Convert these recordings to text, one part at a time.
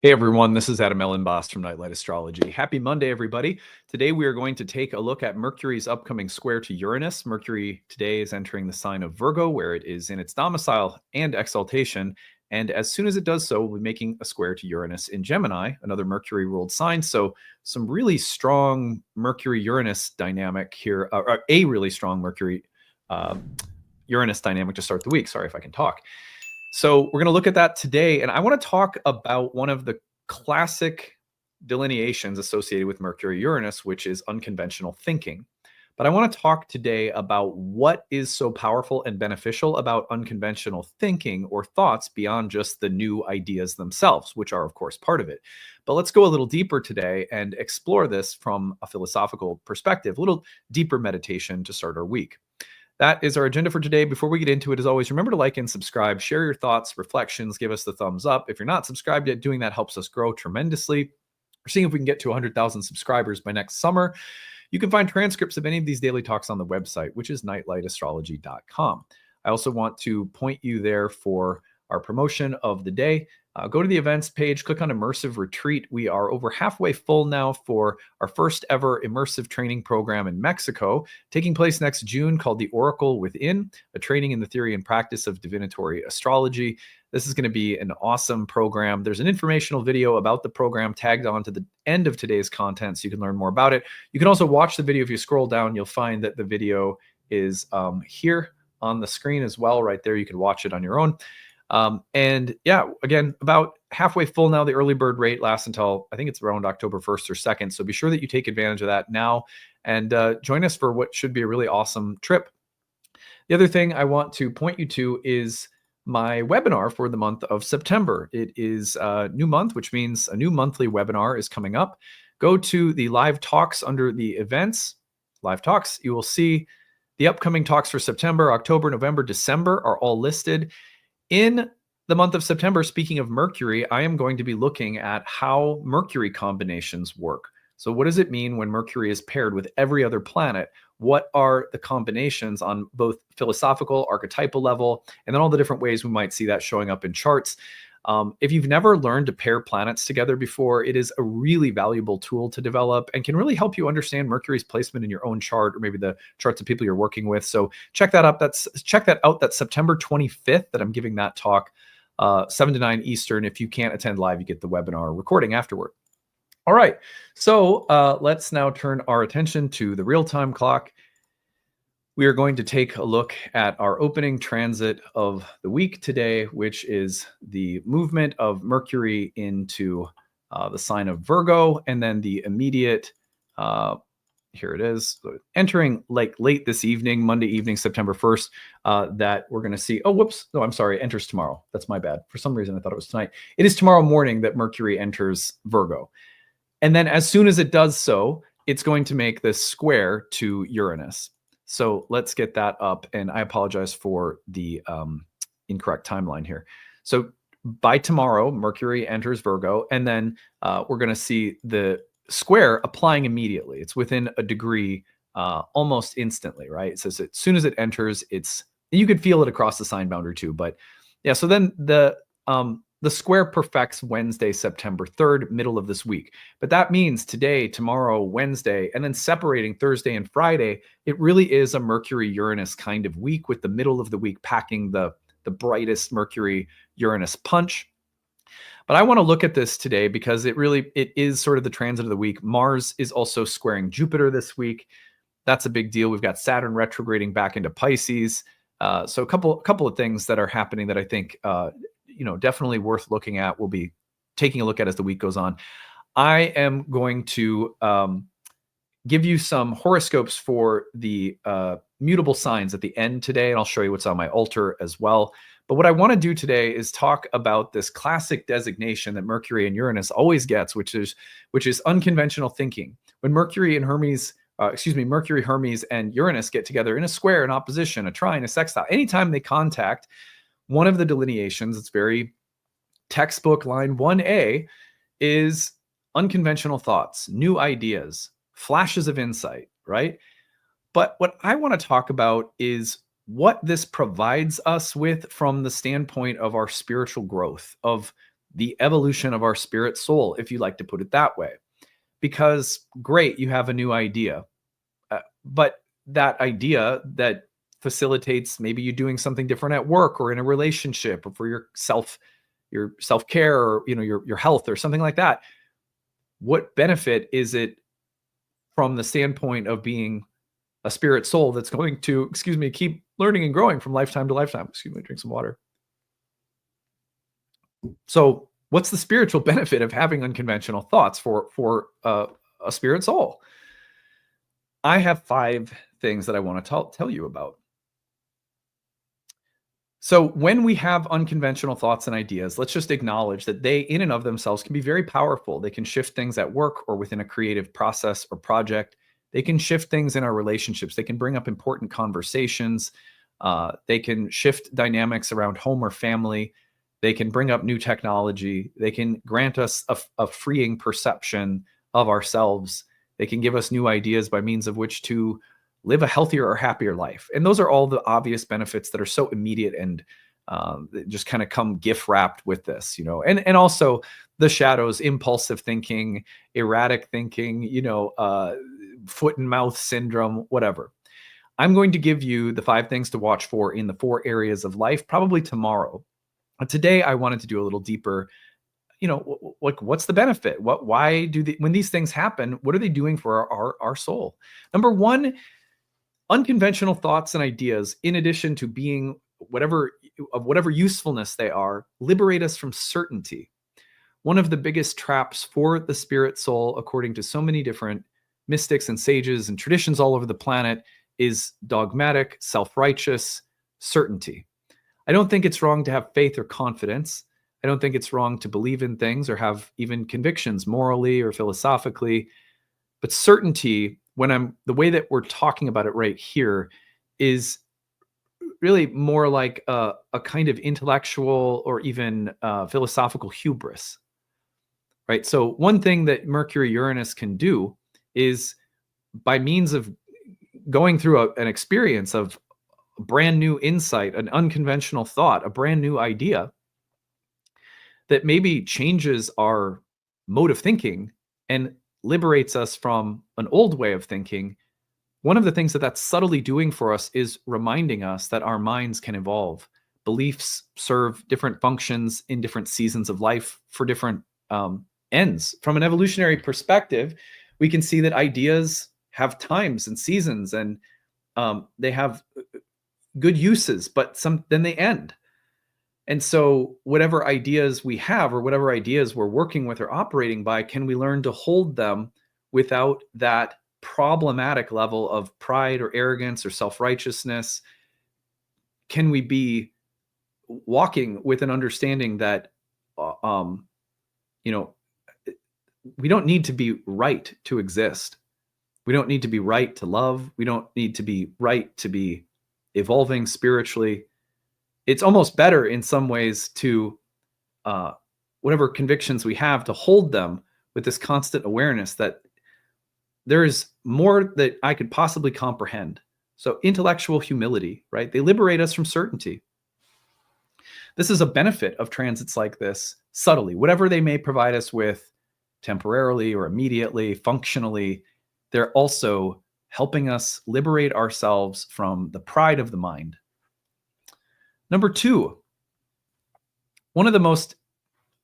Hey everyone, this is Elenbaas from Nightlight Astrology. Happy Monday, everybody. Today we are going to take a look at Mercury's upcoming square to Uranus. Mercury today is entering the sign of Virgo, where it is in its domicile and exaltation. And as soon as it does so, we'll be making a square to Uranus in Gemini, another Mercury-ruled sign. So some really strong Mercury-Uranus dynamic here, or a really strong Mercury-Uranus dynamic to start the week. Sorry if I can talk. So we're going to look at that today. And I want to talk about one of the classic delineations associated with Mercury-Uranus, which is unconventional thinking. But I want to talk today about what is so powerful and beneficial about unconventional thinking or thoughts beyond just the new ideas themselves, which are, of course, part of it. But let's go a little deeper today and explore this from a philosophical perspective, a little deeper meditation to start our week. That is our agenda for today. Before we get into it, as always, remember to like and subscribe, share your thoughts, reflections, give us the thumbs up. If you're not subscribed yet, doing that helps us grow tremendously. We're seeing if we can get to 100,000 subscribers by next summer. You can find transcripts of any of these daily talks on the website, which is nightlightastrology.com. I also want to point you there for our promotion of the day. Go to the events page, click on Immersive Retreat. We are over halfway full now for our first ever immersive training program in Mexico, taking place next June, called The Oracle Within, a training in the theory and practice of divinatory astrology. This is going to be an awesome program. There's an informational video about the program tagged on to the end of today's content, so you can learn more about it. You can also watch the video. If you scroll down, you'll find that the video is here on the screen as well, right there. You can watch it on your own. And yeah, again, about halfway full now. The early bird rate lasts until I think it's around October 1st or 2nd. So be sure that you take advantage of that now and join us for what should be a really awesome trip. The other thing I want to point you to is my webinar for the month of September. It is a new month, which means a new monthly webinar is coming up. Go to the live talks under the events, live talks. You will see the upcoming talks for September, October, November, December are all listed. In the month of September, speaking of Mercury, I am going to be looking at how Mercury combinations work. So what does it mean when Mercury is paired with every other planet? What are the combinations on both philosophical, archetypal level, and then all the different ways we might see that showing up in charts? If you've never learned to pair planets together before, it is a really valuable tool to develop and can really help you understand Mercury's placement in your own chart, or maybe the charts of people you're working with. So check that out. That's September 25th that I'm giving that talk, 7 to 9 Eastern. If you can't attend live, you get the webinar recording afterward. All right, so let's now turn our attention to the real-time clock. We are going to take a look at our opening transit of the week today, which is the movement of Mercury into the sign of Virgo, and then the immediate, here it is, entering like late this evening, Monday evening, September 1st, that we're going to see. Oh, whoops. No, I'm sorry. Enters tomorrow. That's my bad. For some reason, I thought it was tonight. It is tomorrow morning that Mercury enters Virgo. And then as soon as it does so, it's going to make this square to Uranus. So let's get that up. And I apologize for the incorrect timeline here. So by tomorrow, Mercury enters Virgo, and then we're going to see the square applying immediately. It's within a degree almost instantly, right? It says as soon as it enters, you could feel it across the sign boundary too. But yeah, so then the square perfects Wednesday, September 3rd, middle of this week. But that means today, tomorrow, Wednesday, and then separating Thursday and Friday, it really is a Mercury-Uranus kind of week, with the middle of the week packing the brightest Mercury-Uranus punch. But I want to look at this today because it is sort of the transit of the week. Mars is also squaring Jupiter this week. That's a big deal. We've got Saturn retrograding back into Pisces. So a couple of things that are happening that I think definitely worth looking at. We'll be taking a look at as the week goes on. I am going to give you some horoscopes for the mutable signs at the end today, and I'll show you what's on my altar as well. But what I want to do today is talk about this classic designation that Mercury and Uranus always gets, which is unconventional thinking. When Mercury, Hermes, and Uranus get together in a square, an opposition, a trine, a sextile, anytime they contact, one of the delineations, it's very textbook line 1A, is unconventional thoughts, new ideas, flashes of insight, right? But what I want to talk about is what this provides us with from the standpoint of our spiritual growth, of the evolution of our spirit soul, if you like to put it that way. Because great, you have a new idea, but that idea that facilitates maybe you doing something different at work or in a relationship or for your self-care or your health or something like that. What benefit is it from the standpoint of being a spirit soul that's going to, keep learning and growing from lifetime to lifetime? Drink some water. So what's the spiritual benefit of having unconventional thoughts for a spirit soul? I have 5 things that I want to tell you about. So when we have unconventional thoughts and ideas, let's just acknowledge that they in and of themselves can be very powerful. They can shift things at work or within a creative process or project. They can shift things in our relationships. They can bring up important conversations. They can shift dynamics around home or family. They can bring up new technology. They can grant us a freeing perception of ourselves. They can give us new ideas by means of which to live a healthier or happier life. And those are all the obvious benefits that are so immediate and just kind of come gift wrapped with this, and also the shadows, impulsive thinking, erratic thinking, foot and mouth syndrome, whatever. I'm going to give you the 5 things to watch for in the 4 areas of life, probably tomorrow. Today, I wanted to do a little deeper, like what's the benefit? Why when these things happen, what are they doing for our soul? Number 1, unconventional thoughts and ideas, in addition to being whatever usefulness they are, liberate us from certainty. One of the biggest traps for the spirit soul, according to so many different mystics and sages and traditions all over the planet, is dogmatic, self-righteous certainty. I don't think it's wrong to have faith or confidence. I don't think it's wrong to believe in things or have even convictions morally or philosophically. But certainty, the way that we're talking about it right here, is really more like a kind of intellectual or even philosophical hubris, right? So one thing that Mercury-Uranus can do is, by means of going through an experience of brand new insight, an unconventional thought, a brand new idea that maybe changes our mode of thinking and liberates us from an old way of thinking. One of the things that that's subtly doing for us is reminding us that our minds can evolve. Beliefs serve different functions in different seasons of life for different ends. From an evolutionary perspective, we can see that ideas have times and seasons, and they have good uses, but then they end. And so whatever ideas we have or whatever ideas we're working with or operating by, can we learn to hold them without that problematic level of pride or arrogance or self-righteousness? Can we be walking with an understanding that, we don't need to be right to exist. We don't need to be right to love. We don't need to be right to be evolving spiritually. It's almost better in some ways to, whatever convictions we have, to hold them with this constant awareness that there is more that I could possibly comprehend. So intellectual humility, right? They liberate us from certainty. This is a benefit of transits like this, subtly. Whatever they may provide us with temporarily or immediately, functionally, they're also helping us liberate ourselves from the pride of the mind. Number 2, one of the most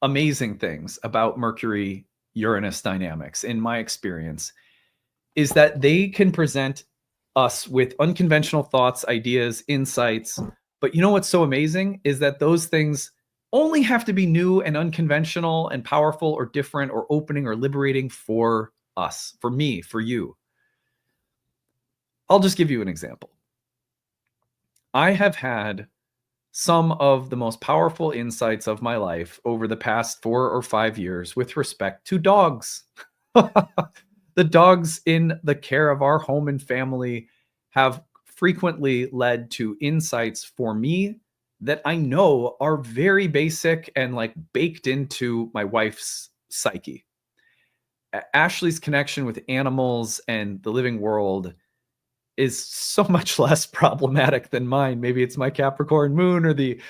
amazing things about Mercury-Uranus dynamics, in my experience, is that they can present us with unconventional thoughts, ideas, insights. But you know what's so amazing is that those things only have to be new and unconventional and powerful or different or opening or liberating for us, for me, for you. I'll just give you an example. I have had some of the most powerful insights of my life over the past 4 or 5 years with respect to dogs. The dogs in the care of our home and family have frequently led to insights for me that I know are very basic and like baked into my wife's psyche. Ashley's connection with animals and the living world is so much less problematic than mine. Maybe it's my Capricorn moon or the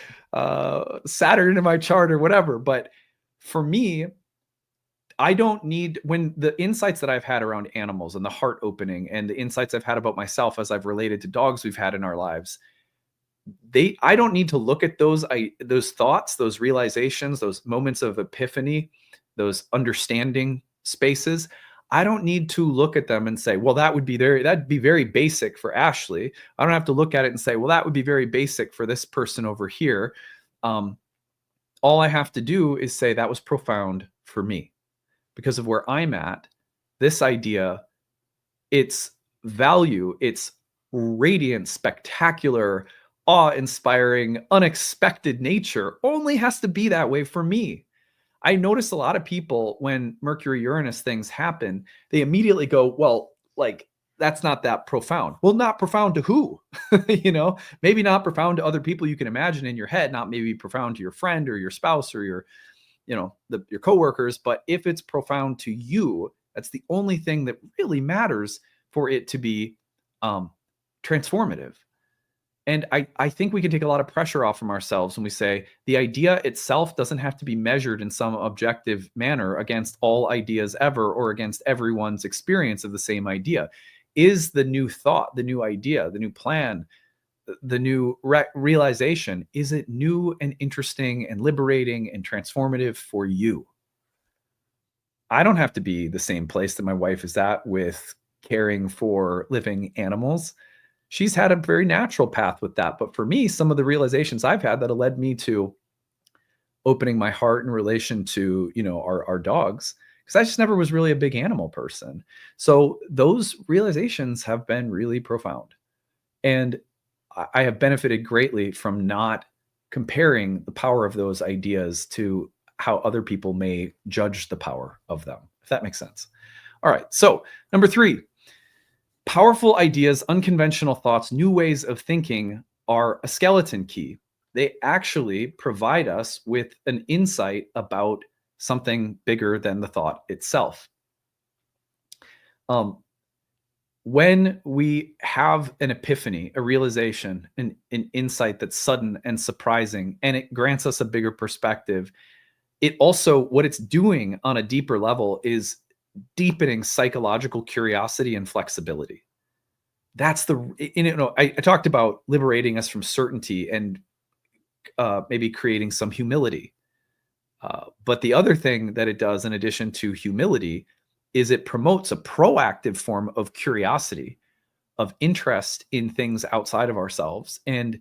Saturn in my chart or whatever, but for me, I don't need, when the insights that I've had around animals and the heart opening and the insights I've had about myself as I've related to dogs we've had in our lives, I don't need to look at those thoughts, those realizations, those moments of epiphany, those understanding spaces. I don't need to look at them and say, well, that'd be very basic for Ashley. I don't have to look at it and say, well, that would be very basic for this person over here. All I have to do is say that was profound for me because of where I'm at. This idea, its value, its radiant, spectacular, awe-inspiring, unexpected nature only has to be that way for me. I notice a lot of people when Mercury-Uranus things happen, they immediately go, well, like, that's not that profound. Well, not profound to who? Maybe not profound to other people you can imagine in your head, not maybe profound to your friend or your spouse or your coworkers. But if it's profound to you, that's the only thing that really matters for it to be transformative. And I think we can take a lot of pressure off from ourselves when we say the idea itself doesn't have to be measured in some objective manner against all ideas ever or against everyone's experience of the same idea. Is the new thought, the new idea, the new plan, the new realization, is it new and interesting and liberating and transformative for you? I don't have to be the same place that my wife is at with caring for living animals. She's had a very natural path with that. But for me, some of the realizations I've had that have led me to opening my heart in relation to, our dogs, because I just never was really a big animal person. So those realizations have been really profound. And I have benefited greatly from not comparing the power of those ideas to how other people may judge the power of them, if that makes sense. All right. So number 3, powerful ideas, unconventional thoughts, new ways of thinking are a skeleton key. They actually provide us with an insight about something bigger than the thought itself. When we have an epiphany, a realization, an insight that's sudden and surprising, and it grants us a bigger perspective, it also, what it's doing on a deeper level is deepening psychological curiosity and flexibility. That's I talked about liberating us from certainty and maybe creating some humility. But the other thing that it does in addition to humility is it promotes a proactive form of curiosity, of interest in things outside of ourselves. And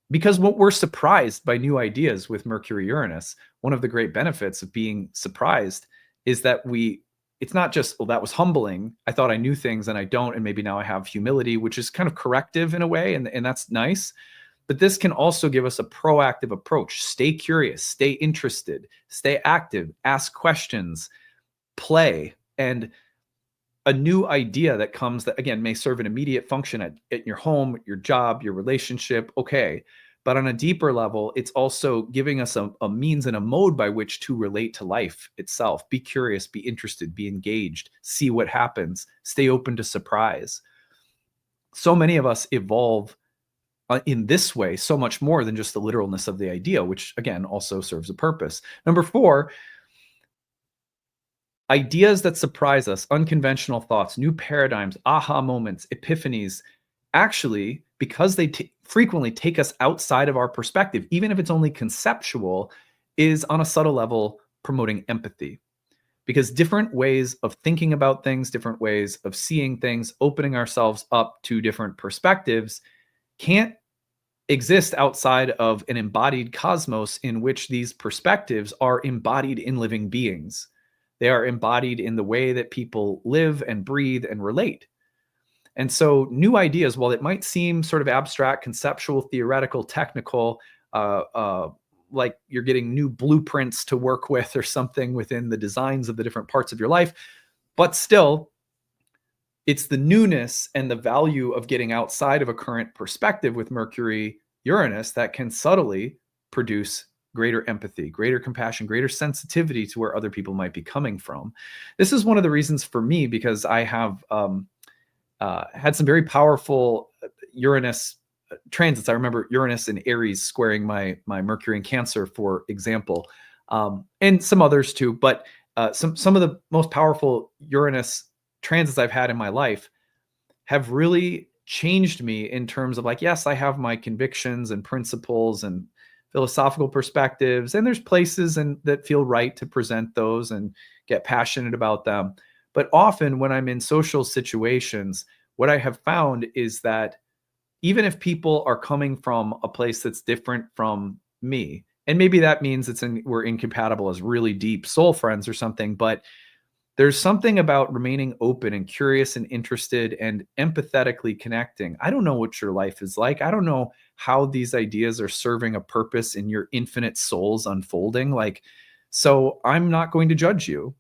because what we're surprised by new ideas with Mercury-Uranus, one of the great benefits of being surprised is that it's not just, well, that was humbling. I thought I knew things and I don't. And maybe now I have humility, which is kind of corrective in a way. And that's nice. But this can also give us a proactive approach. Stay curious, stay interested, stay active, ask questions, play. And a new idea that comes that, again, may serve an immediate function at your home, your job, your relationship. Okay. But on a deeper level, it's also giving us a means and a mode by which to relate to life itself. Be curious, be interested, be engaged, see what happens, stay open to surprise. So many of us evolve in this way so much more than just the literalness of the idea, which again also serves a purpose. Number 4, ideas that surprise us, unconventional thoughts, new paradigms, aha moments, epiphanies, actually, because they frequently take us outside of our perspective, even if it's only conceptual, is on a subtle level promoting empathy. Because different ways of thinking about things, different ways of seeing things, opening ourselves up to different perspectives can't exist outside of an embodied cosmos in which these perspectives are embodied in living beings. They are embodied in the way that people live and breathe and relate. And so new ideas, while it might seem sort of abstract, conceptual, theoretical, technical, like you're getting new blueprints to work with or something within the designs of the different parts of your life, but still, it's the newness and the value of getting outside of a current perspective with Mercury-Uranus that can subtly produce greater empathy, greater compassion, greater sensitivity to where other people might be coming from. This is one of the reasons for me, because I have had some very powerful Uranus transits. I remember Uranus in Aries squaring my Mercury in Cancer, for example. and some others too. But some of the most powerful Uranus transits I've had in my life have really changed me in terms of like, yes, I have my convictions and principles and philosophical perspectives, and there's places and that feel right to present those and get passionate about them. But often when I'm in social situations, what I have found is that even if people are coming from a place that's different from me, and maybe that means we're incompatible as really deep soul friends or something, but there's something about remaining open and curious and interested and empathetically connecting. I don't know what your life is like. I don't know how these ideas are serving a purpose in your infinite souls unfolding. Like, so I'm not going to judge you.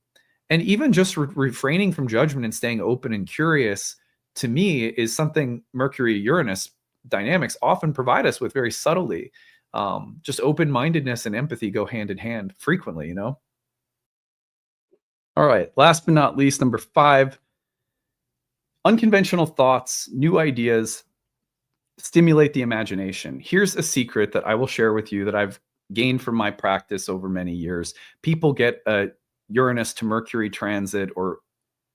And even just refraining from judgment and staying open and curious, to me, is something Mercury-Uranus dynamics often provide us with very subtly. Just open-mindedness and empathy go hand in hand frequently, you know? All right, last but not least, number 5, unconventional thoughts, new ideas stimulate the imagination. Here's a secret that I will share with you that I've gained from my practice over many years. People get a Uranus to Mercury transit or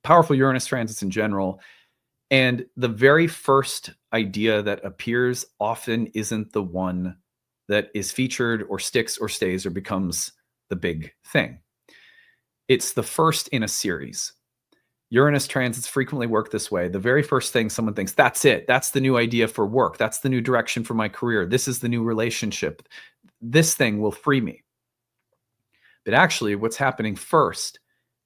powerful Uranus transits in general, and the very first idea that appears often isn't the one that is featured or sticks or stays or becomes the big thing. It's the first in a series. Uranus transits frequently work this way. The very first thing someone thinks, that's it. That's the new idea for work. That's the new direction for my career. This is the new relationship. This thing will free me. But actually, what's happening first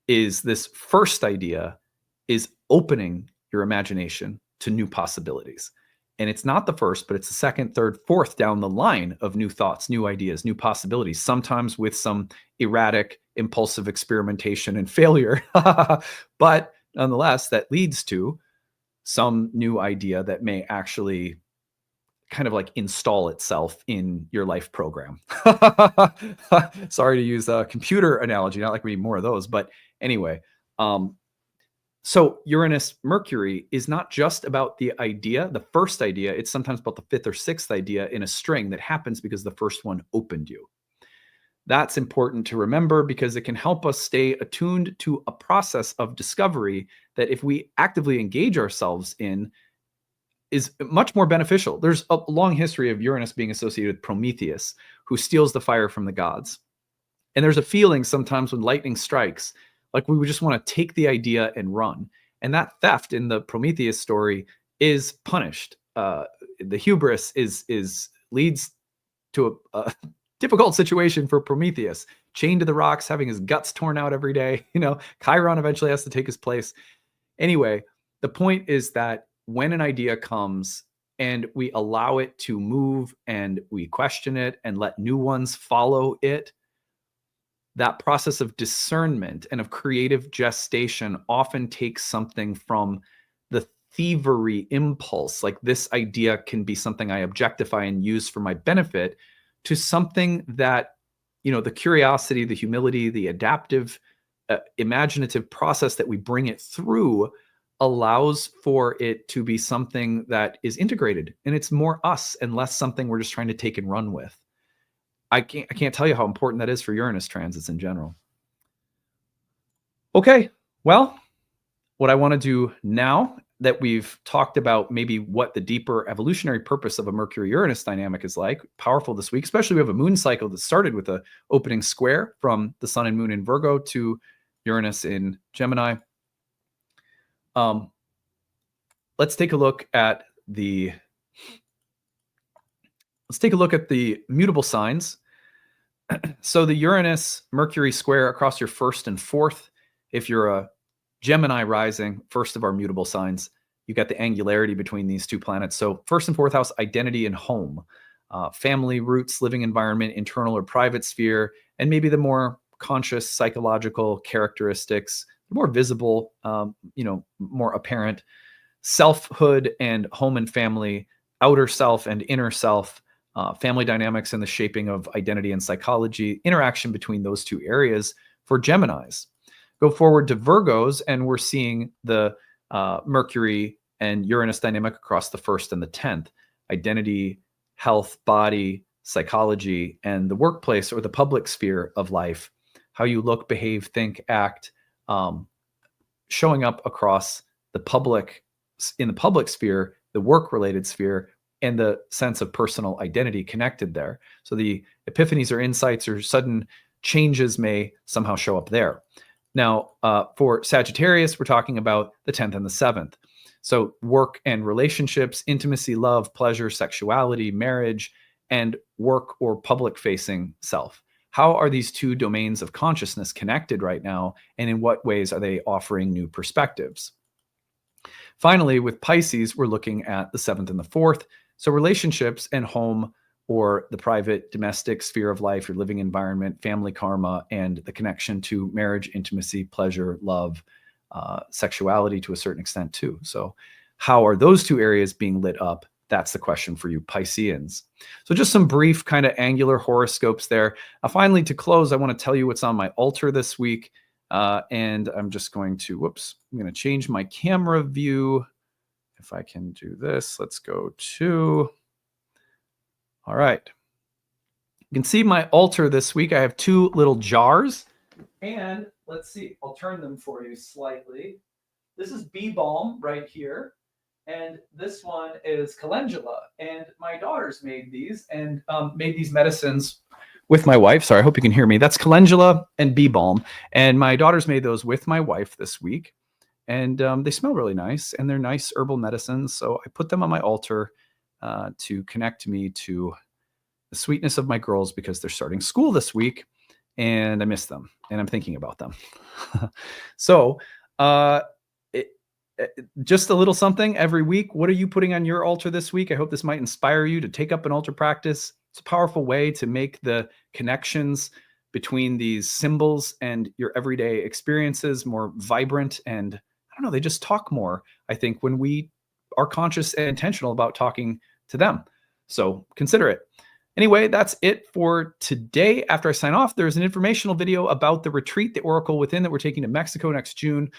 is this first idea is opening your imagination to new possibilities. And it's not the first, but it's the second, third, fourth down the line of new thoughts, new ideas, new possibilities, sometimes with some erratic, impulsive experimentation and failure. But nonetheless, that leads to some new idea that may actually kind of like install itself in your life program. Sorry to use a computer analogy, not like we need more of those, but anyway, so Uranus Mercury is not just about the idea, the first idea, it's sometimes about the fifth or sixth idea in a string that happens because the first one opened you. That's important to remember because it can help us stay attuned to a process of discovery that if we actively engage ourselves in is much more beneficial. There's a long history of Uranus being associated with Prometheus, who steals the fire from the gods. And there's a feeling sometimes when lightning strikes, like we would just want to take the idea and run. And that theft in the Prometheus story is punished. The hubris leads to a difficult situation for Prometheus, chained to the rocks, having his guts torn out every day. You know, Chiron eventually has to take his place. Anyway, the point is that when an idea comes and we allow it to move and we question it and let new ones follow it, that process of discernment and of creative gestation often takes something from the thievery impulse, like this idea can be something I objectify and use for my benefit, to something that, you know, the curiosity, the humility, the adaptive, imaginative process that we bring it through allows for it to be something that is integrated, and it's more us and less something we're just trying to take and run with. I can't tell you how important that is for Uranus transits in general. Okay, well, what I want to do now that we've talked about maybe what the deeper evolutionary purpose of a Mercury-Uranus dynamic is like, powerful this week, especially we have a moon cycle that started with a opening square from the sun and moon in Virgo to Uranus in Gemini. Let's take a look at the mutable signs. So the Uranus Mercury square across your first and fourth, if you're a Gemini rising, first of our mutable signs, you got the angularity between these two planets. So first and fourth house, identity and home, family, roots, living environment, internal or private sphere, and maybe the more conscious psychological characteristics, more visible, more apparent, selfhood and home and family, outer self and inner self, family dynamics and the shaping of identity and psychology, interaction between those two areas for Geminis. Go forward to Virgos, and we're seeing the Mercury and Uranus dynamic across the 1st and the 10th. Identity, health, body, psychology, and the workplace or the public sphere of life, how you look, behave, think, act, showing up across the public, in the public sphere, the work-related sphere, and the sense of personal identity connected there. So the epiphanies or insights or sudden changes may somehow show up there. Now, for Sagittarius, we're talking about the 10th and the 7th. So work and relationships, intimacy, love, pleasure, sexuality, marriage, and work or public-facing self. How are these two domains of consciousness connected right now, and in what ways are they offering new perspectives? Finally, with Pisces, we're looking at the 7th and the 4th. So relationships and home, or the private domestic sphere of life, your living environment, family karma, and the connection to marriage, intimacy, pleasure, love, sexuality to a certain extent too. So how are those two areas being lit up? That's the question for you Pisceans. So just some brief kind of angular horoscopes there. Finally, to close, I want to tell you what's on my altar this week. And I'm just going to, I'm going to change my camera view. If I can do this, let's go to, all right. You can see my altar this week. I have two little jars, and let's see, I'll turn them for you slightly. This is bee balm right here, and this one is calendula. And my daughters made these and made these medicines with my wife. Sorry, I hope you can hear me. That's calendula and bee balm, and my daughters made those with my wife this week. And they smell really nice, and they're nice herbal medicines. So I put them on my altar to connect me to the sweetness of my girls, because they're starting school this week, and I miss them, and I'm thinking about them. So just a little something every week. What are you putting on your altar this week? I hope this might inspire you to take up an altar practice. It's a powerful way to make the connections between these symbols and your everyday experiences more vibrant, and I don't know, they just talk more, I think, when we are conscious and intentional about talking to them. So consider it. Anyway, that's it for today. After I sign off, there's an informational video about the retreat, the Oracle Within, that we're taking to Mexico next June.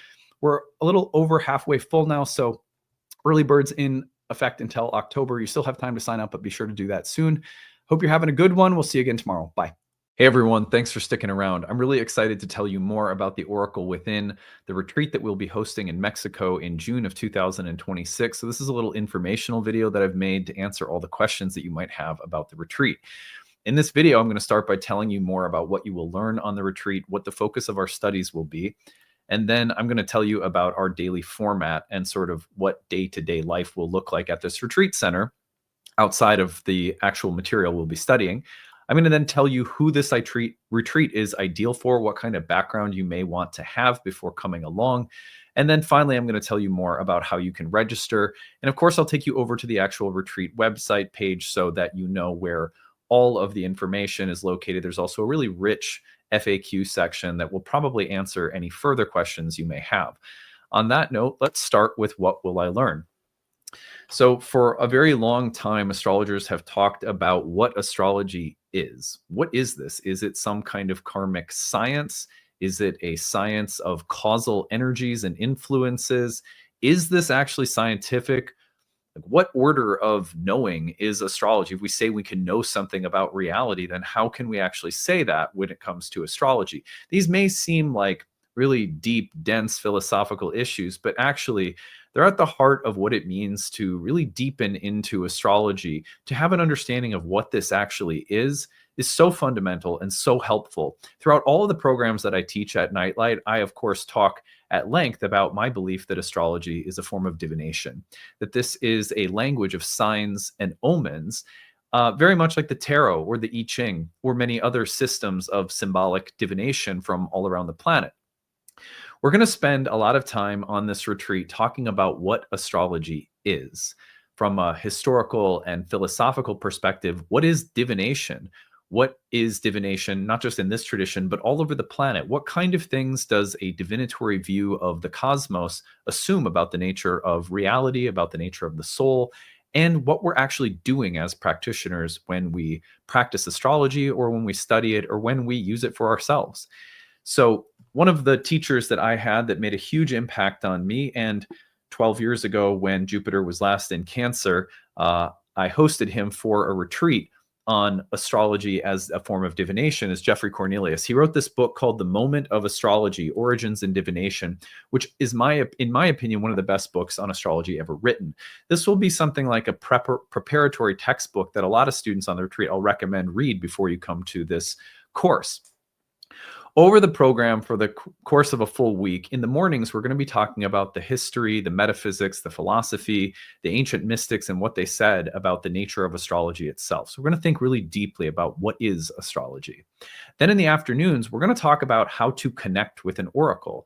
We're a little over halfway full now, so early birds in effect until October. You still have time to sign up, but be sure to do that soon. Hope you're having a good one. We'll see you again tomorrow. Bye. Hey everyone, thanks for sticking around. I'm really excited to tell you more about the Oracle Within, the retreat that we'll be hosting in Mexico in June of 2026. So this is a little informational video that I've made to answer all the questions that you might have about the retreat. In this video, I'm going to start by telling you more about what you will learn on the retreat, what the focus of our studies will be, and then I'm going to tell you about our daily format and sort of what day-to-day life will look like at this retreat center outside of the actual material we'll be studying. I'm going to then tell you who this retreat is ideal for, what kind of background you may want to have before coming along. And then finally, I'm going to tell you more about how you can register. And of course, I'll take you over to the actual retreat website page so that you know where all of the information is located. There's also a really rich FAQ section that will probably answer any further questions you may have. On that note, let's start with what will I learn? So for a very long time, astrologers have talked about what astrology is. What is this? Is it some kind of karmic science? Is it a science of causal energies and influences? Is this actually scientific? Like, what order of knowing is astrology? If we say we can know something about reality, then how can we actually say that when it comes to astrology? These may seem like really deep, dense philosophical issues, but actually they're at the heart of what it means to really deepen into astrology. To have an understanding of what this actually is so fundamental and so helpful. Throughout all of the programs that I teach at Nightlight, I, of course, talk at length about my belief that astrology is a form of divination, that this is a language of signs and omens, very much like the tarot or the I Ching or many other systems of symbolic divination from all around the planet. We're going to spend a lot of time on this retreat talking about what astrology is. From a historical and philosophical perspective, what is divination? What is divination, not just in this tradition, but all over the planet? What kind of things does a divinatory view of the cosmos assume about the nature of reality, about the nature of the soul, and what we're actually doing as practitioners when we practice astrology or when we study it or when we use it for ourselves? So one of the teachers that I had that made a huge impact on me, and 12 years ago when Jupiter was last in Cancer, I hosted him for a retreat on astrology as a form of divination is Jeffrey Cornelius. He wrote this book called The Moment of Astrology, Origins in Divination, which is, in my opinion, one of the best books on astrology ever written. This will be something like a preparatory textbook that a lot of students on the retreat I'll recommend read before you come to this course. Over the program for the course of a full week, in the mornings, we're going to be talking about the history, the metaphysics, the philosophy, the ancient mystics, and what they said about the nature of astrology itself. So we're going to think really deeply about what is astrology. Then in the afternoons, we're going to talk about how to connect with an oracle.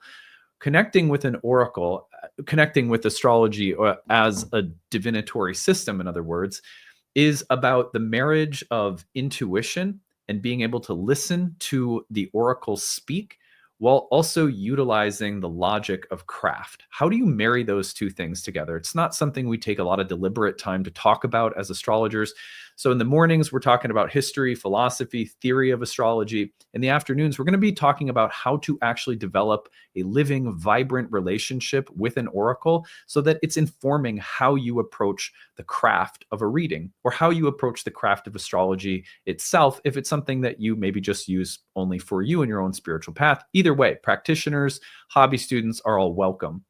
Connecting with an oracle, connecting with astrology as a divinatory system, in other words, is about the marriage of intuition and being able to listen to the oracle speak while also utilizing the logic of craft. How do you marry those two things together? It's not something we take a lot of deliberate time to talk about as astrologers. So in the mornings, we're talking about history, philosophy, theory of astrology. In the afternoons, we're going to be talking about how to actually develop a living, vibrant relationship with an oracle so that it's informing how you approach the craft of a reading or how you approach the craft of astrology itself, if it's something that you maybe just use only for you in your own spiritual path. Either way, practitioners, hobby students are all welcome.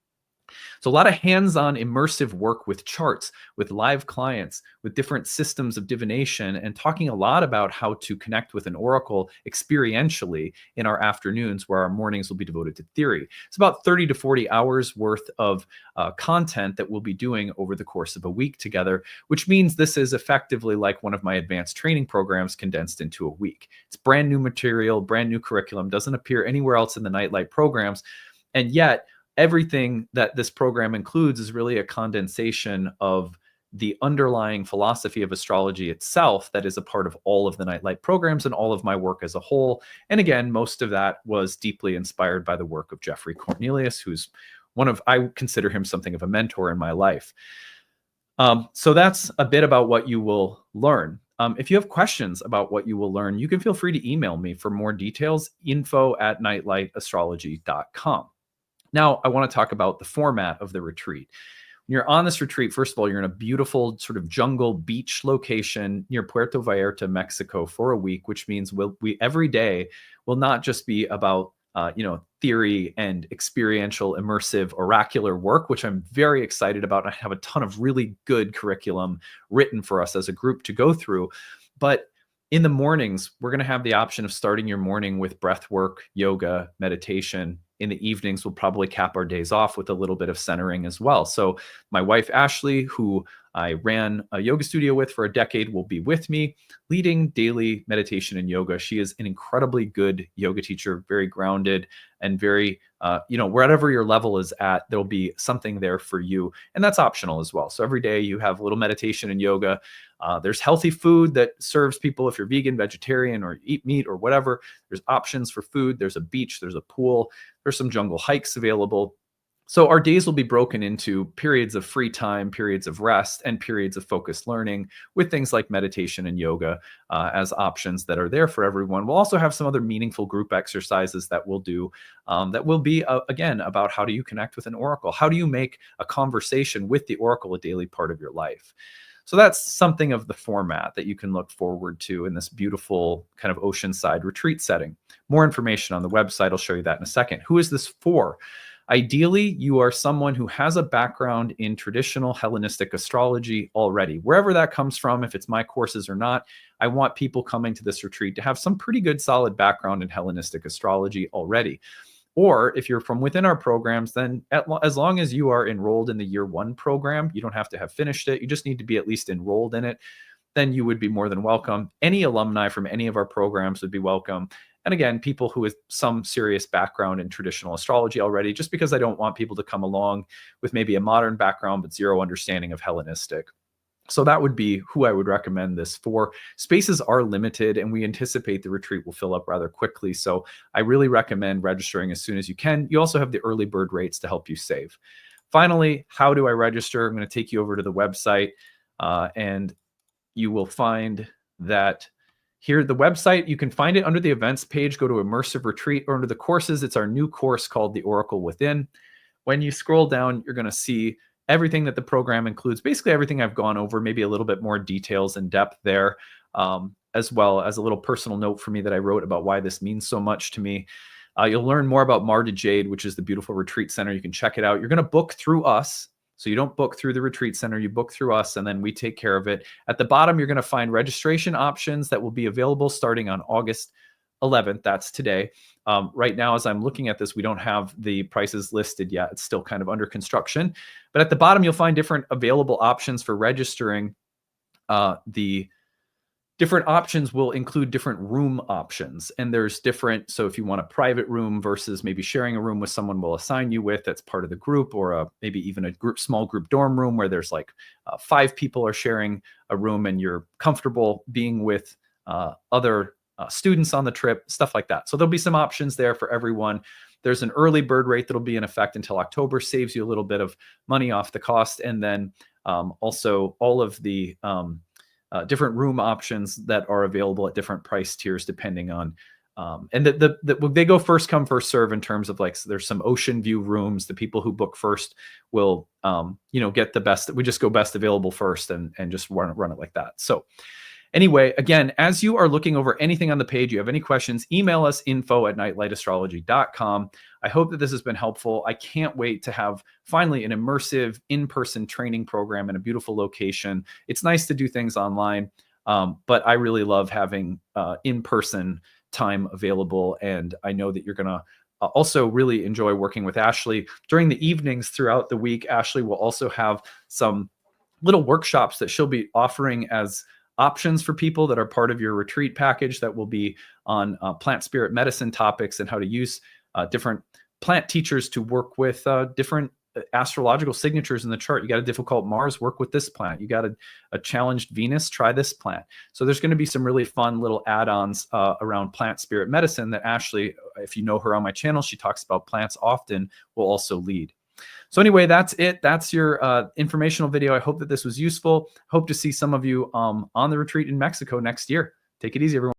So a lot of hands-on immersive work with charts, with live clients, with different systems of divination, and talking a lot about how to connect with an oracle experientially in our afternoons, where our mornings will be devoted to theory. It's about 30 to 40 hours worth of content that we'll be doing over the course of a week together, which means this is effectively like one of my advanced training programs condensed into a week. It's brand new material, brand new curriculum, doesn't appear anywhere else in the Nightlight programs, and yet everything that this program includes is really a condensation of the underlying philosophy of astrology itself that is a part of all of the Nightlight programs and all of my work as a whole. And again, most of that was deeply inspired by the work of Jeffrey Cornelius, who's I consider him something of a mentor in my life. So that's a bit about what you will learn. If you have questions about what you will learn, you can feel free to email me for more details, info@nightlightastrology.com. Now, I want to talk about the format of the retreat. When you're on this retreat, first of all, you're in a beautiful sort of jungle beach location near Puerto Vallarta, Mexico, for a week, which means we every day will not just be about theory and experiential, immersive, oracular work, which I'm very excited about. I have a ton of really good curriculum written for us as a group to go through, but in the mornings, we're going to have the option of starting your morning with breath work, yoga, meditation. In the evenings, we'll probably cap our days off with a little bit of centering as well. So my wife, Ashley, who I ran a yoga studio with for a decade, will be with me leading daily meditation and yoga. She is an incredibly good yoga teacher, very grounded and very, wherever your level is at, there'll be something there for you. And that's optional as well. So every day you have a little meditation and yoga. There's healthy food that serves people if you're vegan, vegetarian, or eat meat or whatever. There's options for food. There's a beach. There's a pool. There's some jungle hikes available. So our days will be broken into periods of free time, periods of rest, and periods of focused learning with things like meditation and yoga as options that are there for everyone. We'll also have some other meaningful group exercises that we'll do that will be, again, about how do you connect with an oracle? How do you make a conversation with the oracle a daily part of your life? So that's something of the format that you can look forward to in this beautiful kind of oceanside retreat setting. More information on the website. I'll show you that in a second. Who is this for? Ideally, you are someone who has a background in traditional Hellenistic astrology already. Wherever that comes from, if it's my courses or not, I want people coming to this retreat to have some pretty good solid background in Hellenistic astrology already. Or if you're from within our programs, then as long as you are enrolled in the year one program, you don't have to have finished it. You just need to be at least enrolled in it. Then you would be more than welcome. Any alumni from any of our programs would be welcome. And again, people who have some serious background in traditional astrology already, just because I don't want people to come along with maybe a modern background, but zero understanding of Hellenistic. So that would be who I would recommend this for. Spaces are limited and we anticipate the retreat will fill up rather quickly. So I really recommend registering as soon as you can. You also have the early bird rates to help you save. Finally, how do I register? I'm going to take you over to the website and you will find that here, the website, you can find it under the events page. Go to Immersive Retreat, or under the courses, it's our new course called The Oracle Within. When you scroll down, you're going to see everything that the program includes, basically everything I've gone over, maybe a little bit more details and depth there. as well as a little personal note for me that I wrote about why this means so much to me. You'll learn more about Mar de Jade, which is the beautiful retreat center. You can check it out. You're going to book through us. So you don't book through the retreat center, you book through us, and then we take care of it. At the bottom, you're going to find registration options that will be available starting on August 11th. That's today. Right now, as I'm looking at this, we don't have the prices listed yet. It's still kind of under construction. But at the bottom, you'll find different available options for registering. The different options will include different room options, and there's different. So if you want a private room versus maybe sharing a room with someone we'll assign you with that's part of the group, or maybe even a small group dorm room where there's like 5 people are sharing a room and you're comfortable being with other students on the trip, stuff like that. So there'll be some options there for everyone. There's an early bird rate that'll be in effect until October, saves you a little bit of money off the cost. And then also all of the different room options that are available at different price tiers depending on, and they go first come, first serve in terms of like, so there's some ocean view rooms. The people who book first will, get the best. We just go best available first and just run it like that. So anyway, again, as you are looking over anything on the page, you have any questions, email us info@nightlightastrology.com. I hope that this has been helpful. I can't wait to have finally an immersive in-person training program in a beautiful location. It's nice to do things online, but I really love having in-person time available. And I know that you're going to also really enjoy working with Ashley during the evenings throughout the week. Ashley will also have some little workshops that she'll be offering as options for people that are part of your retreat package that will be on plant spirit medicine topics and how to use different plant teachers to work with different astrological signatures in the chart. You got a difficult Mars, work with this plant. You got a challenged Venus, try this plant. So there's going to be some really fun little add-ons around plant spirit medicine that Ashley, if you know her on my channel, she talks about plants often, will also lead. So anyway, that's it. That's your informational video. I hope that this was useful. Hope to see some of you on the retreat in Mexico next year. Take it easy, everyone.